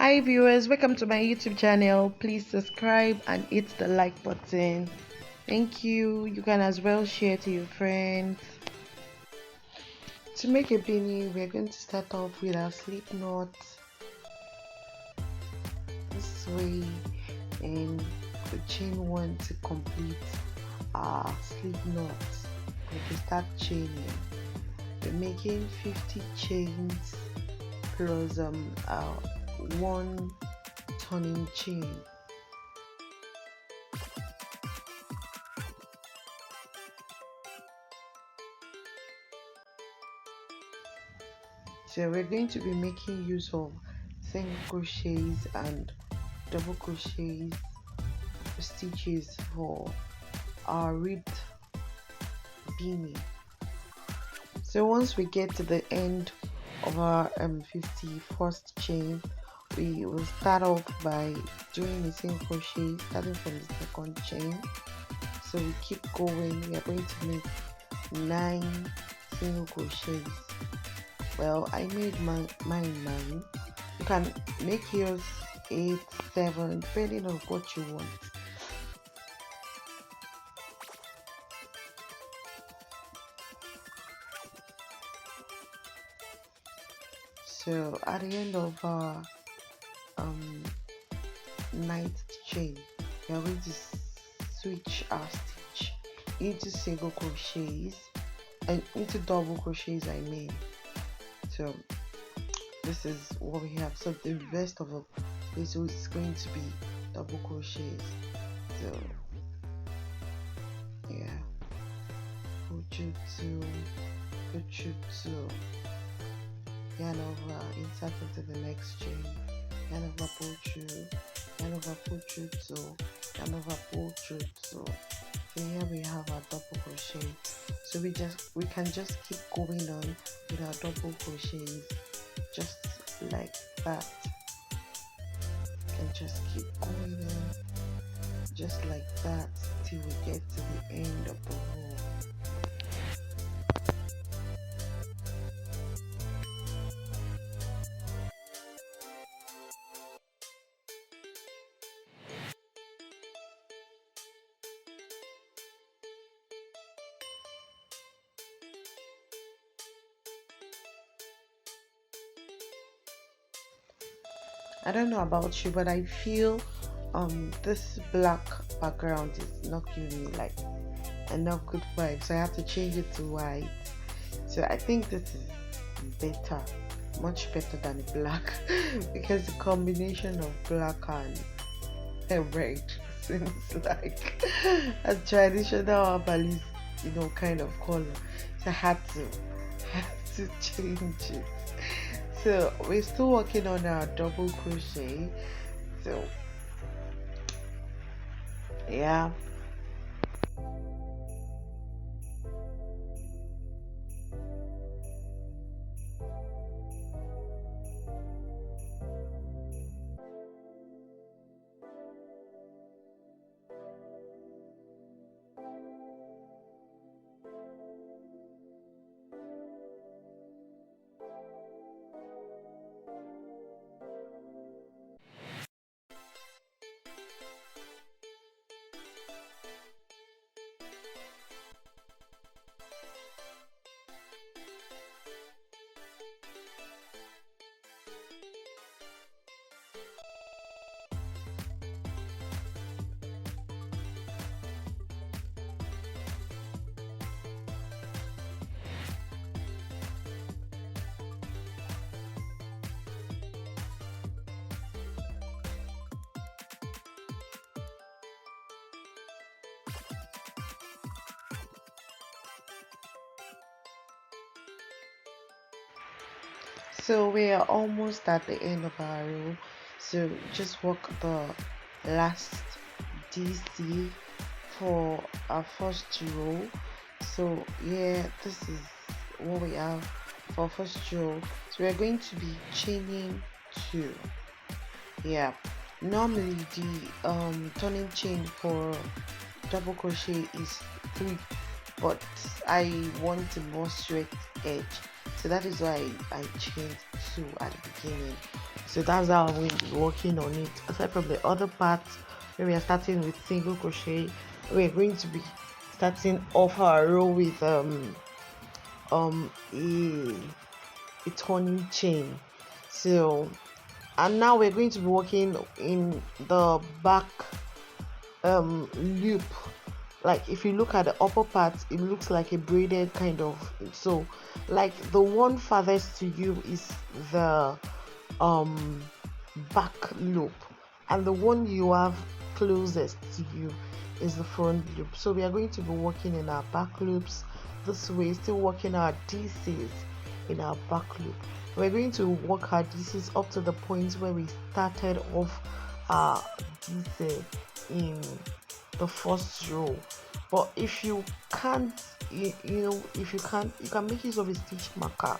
Hi viewers, welcome to my YouTube channel. Please subscribe and hit the like button. Thank you. You can as well share to your friends. To make a beanie, we're going to start off with our slip knot this way, and the chain one to complete our slip knot. We can start chaining. We're making 50 chains plus one turning chain. So we're going to be making use of single crochets and double crochets stitches for our ribbed beanie. So once we get to the end of our 51st chain, we will start off by doing a single crochet starting from the second chain. So we keep going. We are going to make 9 single crochets. Well, I made mine 9. You can make yours 8, 7 depending on what you want. So at the end of our 9th chain, we are going to switch our stitch into single crochets and into double crochets, I mean. So this is what we have. So the rest of this is going to be double crochets. So yeah, pull through 2, pull through 2, yarn over, insert into the next chain, yarn over, pull through, yarn over, pull through 2, yarn over, pull through 2. So here we have our double crochet. So we can just keep going on with our double crochets just like that, and just keep going on just like that till we get to the end of the row. I don't know about you, but I feel this black background is not giving me like enough good vibes, so I have to change it to white. So I think this is better, much better than black because the combination of black and red seems like a traditional herbalist, kind of color. So I had to change it. So we're still working on our double crochet. So yeah. So we are almost at the end of our row. So just work the last DC for our first row. So yeah, this is what we have for first row. So we are going to be chaining 2. Yeah, normally the turning chain for double crochet is 3, but I want a more straight edge, so that is why I changed 2 at the beginning. So that's how we're working on it. Aside from the other parts where we are starting with single crochet, we're going to be starting off our row with um a, a turning chain. So, and now we're going to be working in the back loop. Like if you look at the upper part, it looks like a braided kind of. So like the one farthest to you is the um back loop, and the one you have closest to you is the front loop. So we are going to be working in our back loops this way, still working our DCs in our back loop. We're going to work our DCs up to the point where we started off our DC in the first row. But if you can't, if you can't, you can make use of a stitch marker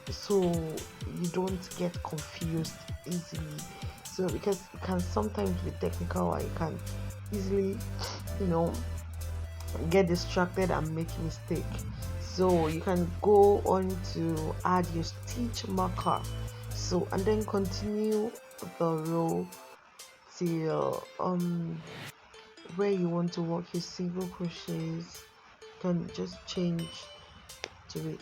so you don't get confused easily. So because it can sometimes be technical, or you can easily, you know, get distracted and make mistake. So you can go on to add your stitch marker, so and then continue the row till where you want to work your single crochets. You can just change to it.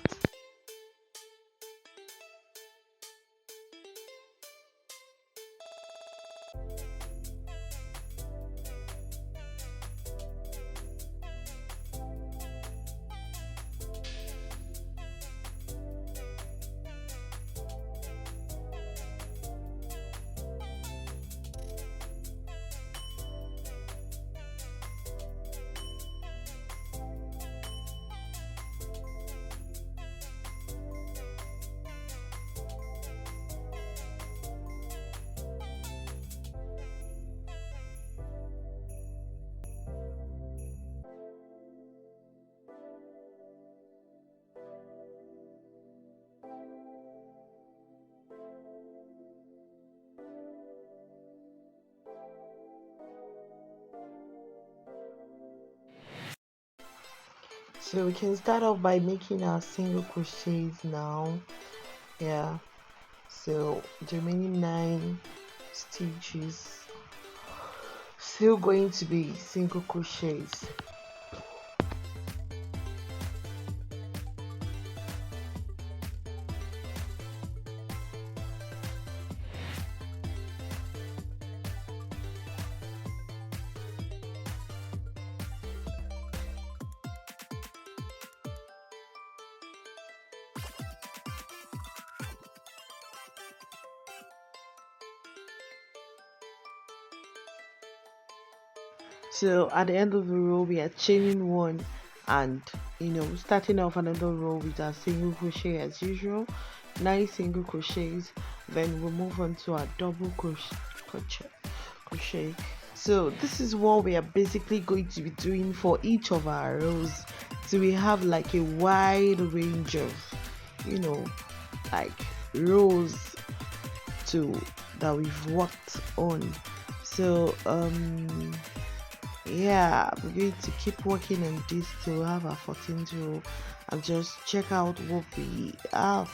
So we can start off by making our single crochets now. Yeah, so the remaining 9 stitches still going to be single crochets. So at the end of the row we are chaining one, and starting off another row with our single crochet as usual, 9 single crochets. Then we'll move on to our double crochet. So this is what we are basically going to be doing for each of our rows. So we have like a wide range of like rows to that we've worked on. So yeah, we're going to keep working on this till we have our 14th row and just check out what we have.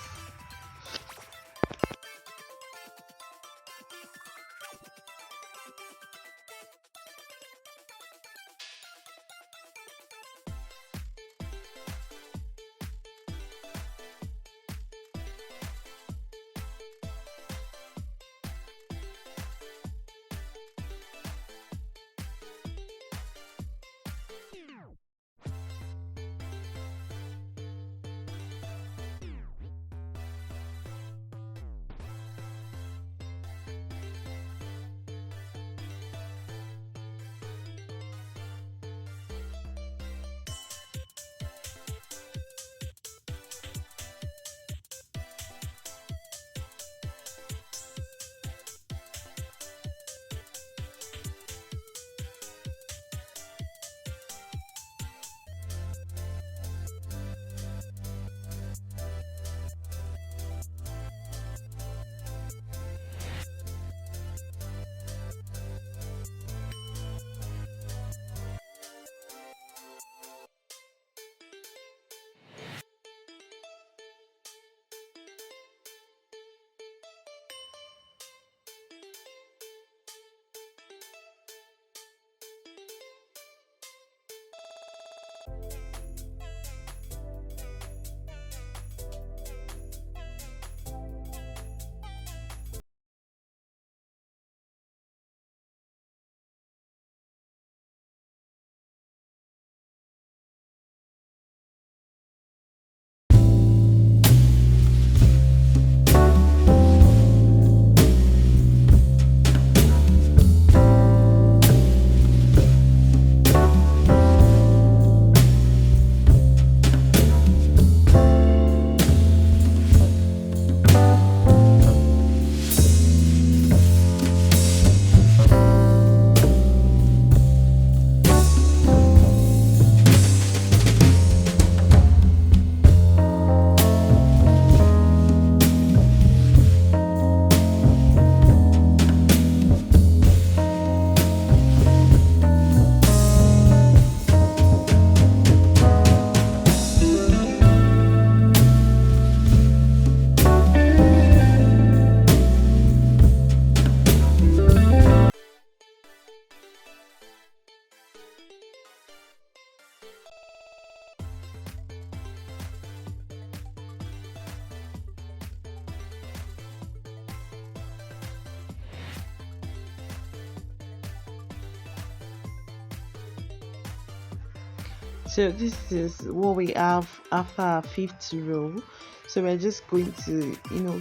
So this is what we have after our fifth row. So we're just going to,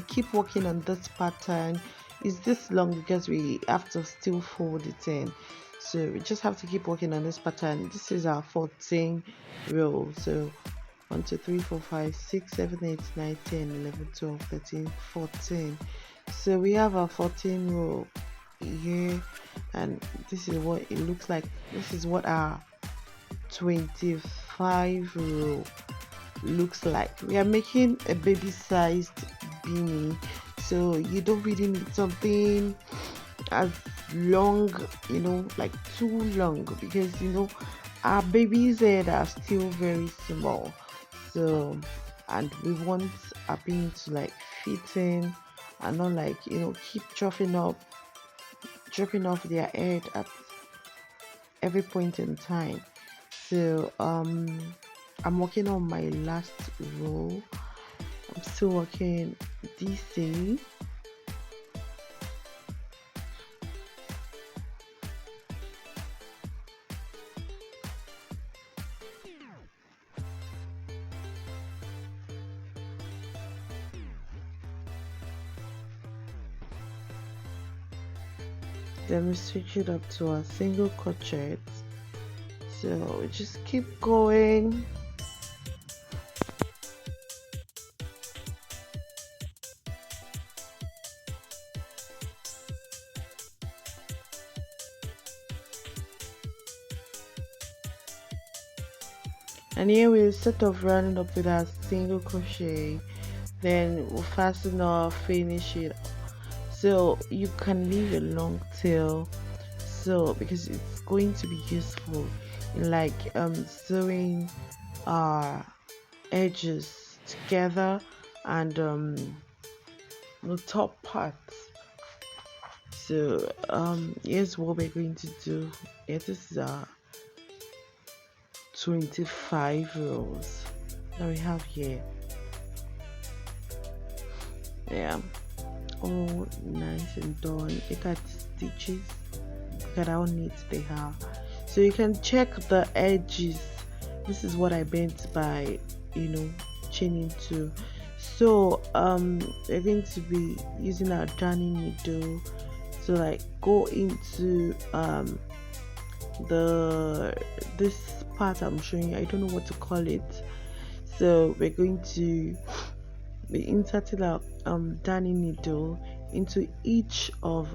keep working on this pattern. It's this long because we have to still fold it in, so we just have to keep working on this pattern. This is our 14 row. So 1 2 3 4 5 6 7 8 9 10 11 12 13 14. So we have our 14 row here, and this is what it looks like. This is what our 25 row looks like. We are making a baby sized beanie, so you don't really need something as long, like too long, because our baby's head are still very small. So, and we want our beanie to like fit in and not like keep dropping off their head at every point in time. So I'm working on my last row. I'm still working DC. Then we switch it up to a single crochet. So we just keep going. And here we'll sort of rounding up with our single crochet, then we'll fasten or finish it. So you can leave a long tail, so because it's going to be useful in like sewing our edges together and the top parts. So here's what we're going to do. Yeah, this is our 25 rows that we have here. Yeah, all nice and done. Look at the stitches, look at how neat they are. So you can check the edges. This is what I meant by chaining to. So we're going to be using our darning needle to like go into this part I'm showing you. I don't know what to call it. So we're going to be inserting our darning needle into each of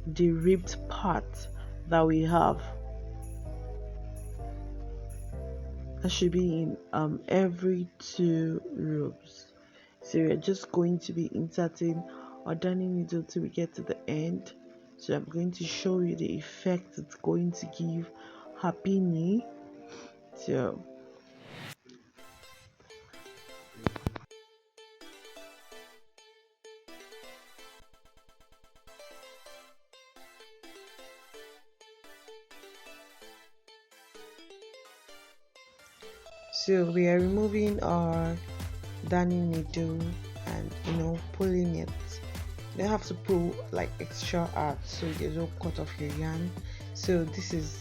the ribbed part that we have. That should be in every 2 rows. So we're just going to be inserting our darning needle till we get to the end. So I'm going to show you the effect it's going to give her beanie. So we are removing our darning needle and pulling it. You don't have to pull like extra hard so there's no cut off your yarn. So this is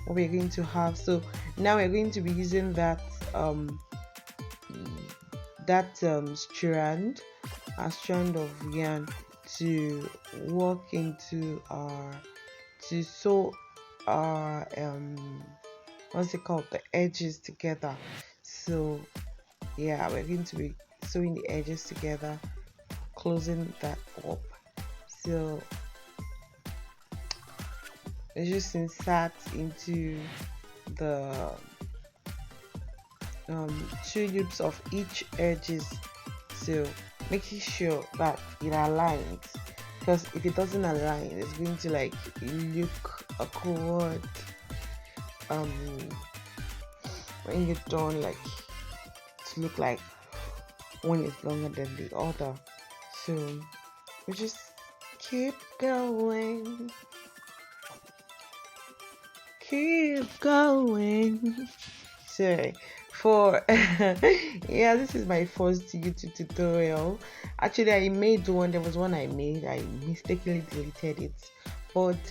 what we're going to have. So now we're going to be using that strand of yarn to work into to sew our what's it called, the edges together. So yeah, we're going to be sewing the edges together, closing that up. So it's just insert into the 2 loops of each edges, so making sure that it aligns, because if it doesn't align it's going to like look awkward when you're done, like to look like one is longer than the other. So we just keep going, so for yeah, this is my first YouTube tutorial. Actually I made one, there was one I made, I mistakenly deleted it, But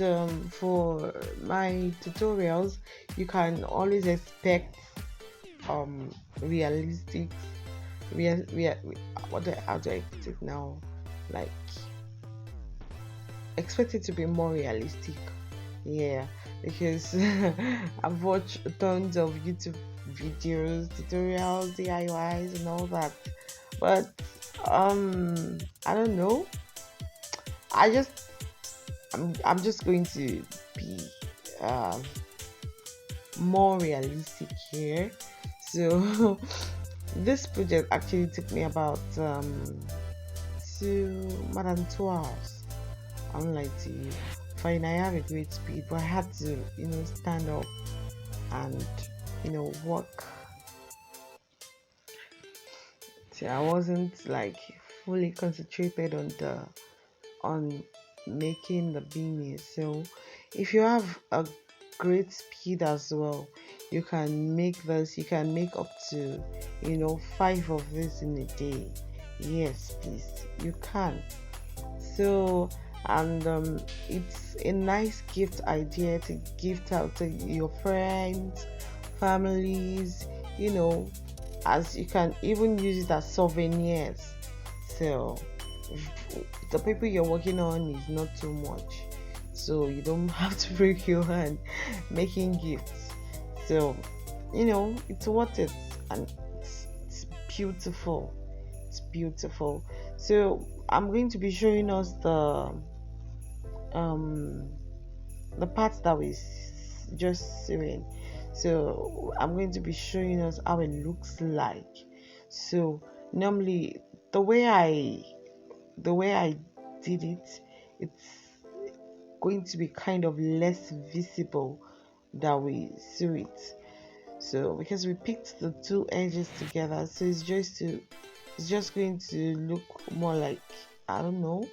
for my tutorials, you can always expect realistic, real, how do I put it now, like expect it to be more realistic. Yeah, because I've watched tons of YouTube videos, tutorials, DIYs, and all that. But I don't know. I just I'm just going to be uh, more realistic here. So this project actually took me about two more than 2 hours. I don't like to fine. I have a great speed, but I had to stand up and work. So I wasn't like fully concentrated on making the beanie. So if you have a great speed as well, you can make this. You can make up to 5 of this in a day. Yes, please, you can. So and it's a nice gift idea to gift out to your friends, families, as you can even use it as souvenirs. So the paper you're working on is not too much, so you don't have to break your hand making gifts. So it's worth it, and it's beautiful. It's beautiful. So I'm going to be showing us um the parts that we just sewing. So I'm going to be showing us how it looks like. So normally the way I did it, it's going to be kind of less visible that we sew it. So because we picked the two edges together, so it's just going to look more like, I don't know,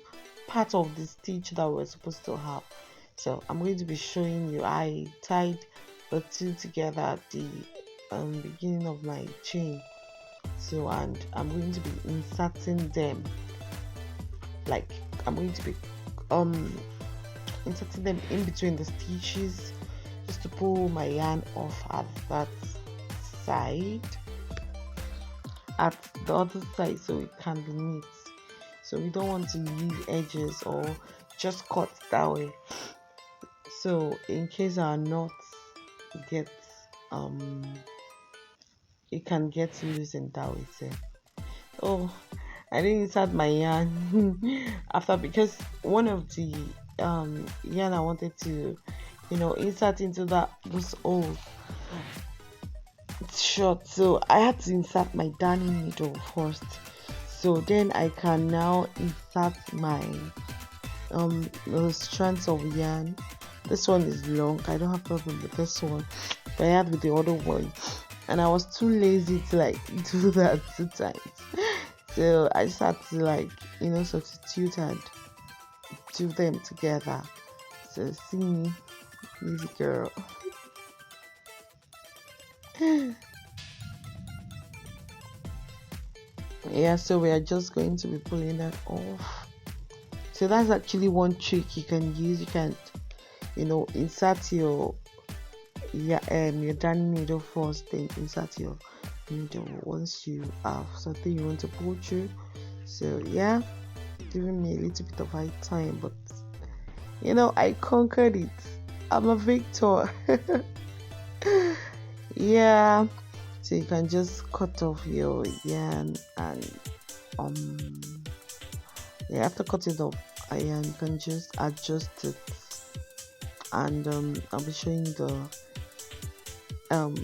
part of the stitch that we're supposed to have. So I'm going to be showing you. I tied the two together at the beginning of my chain. So and I'm going to be inserting them, like I'm going to be inserting them in between the stitches, just to pull my yarn off at that side, at the other side, so it can be neat. So we don't want to leave edges or just cut that way, so in case our knots get it can get loose in that way. So oh, I didn't insert my yarn after, because one of the yarn I wanted to insert into those holes, it's short, so I had to insert my darning needle first, so then I can now insert my strands of yarn. This one is long, I don't have problem with this one, but I had with the other one, and I was too lazy to like do that 2 times. So I just had to like substitute and do them together. So see me, easy girl. Yeah, so we are just going to be pulling that off. So that's actually one trick you can use. You can insert your darning needle first, then insert your needle once you have something you want to pull through. So yeah, giving me a little bit of high time, but I conquered it. I'm a victor. Yeah, so you can just cut off your yarn, and after cutting off yarn, you can just adjust it, and I'll be showing the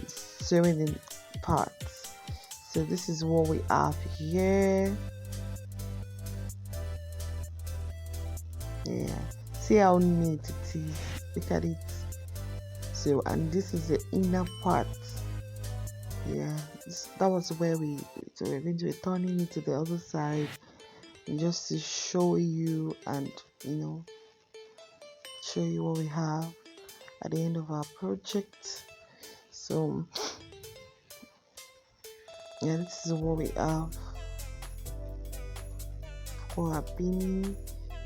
sewing in parts. So this is what we have here. Yeah, see how neat it is, look at it. So and this is the inner part. Yeah, that was where we're going to be turning it to the other side, just to show you, and show you what we have at the end of our project. So yeah, this is what we have for our beanie.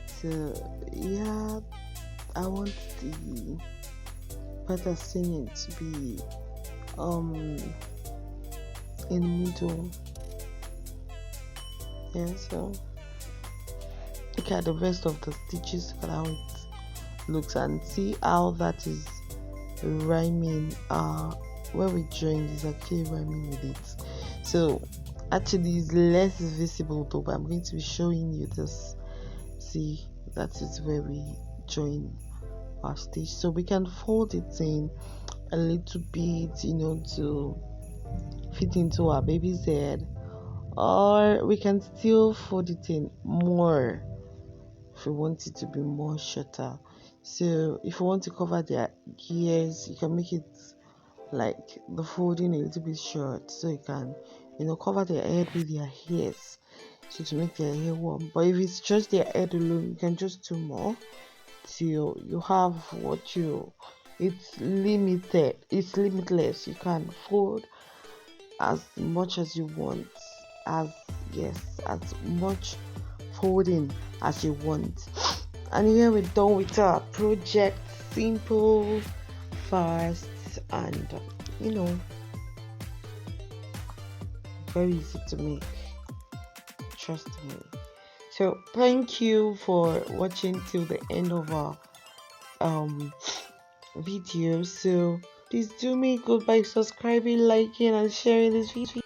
So yeah, I want the part that's singing to be in the middle. Yeah, so look at the rest of the stitches, look at how it looks, and see how that is rhyming. Where we joined is actually rhyming with it. So actually it's less visible though, but I'm going to be showing you this. See, that is where we join our stitch. So we can fold it in a little bit, you know, to fit into our baby's head, or we can still fold it in more if we want it to be more shorter. So if you want to cover their ears, you can make it like the folding a little bit short, so you can, you know, cover their head with their hairs, so to make their hair warm. But if it's just their head alone, you can just do more till you have what you, it's limited, it's limitless. You can fold as much as you want, as as much folding as you want. And here we're done with our project. Simple, fast, and you know, very easy to make, trust me. So thank you for watching till the end of our video. So please do me good by subscribing, liking, and sharing this video.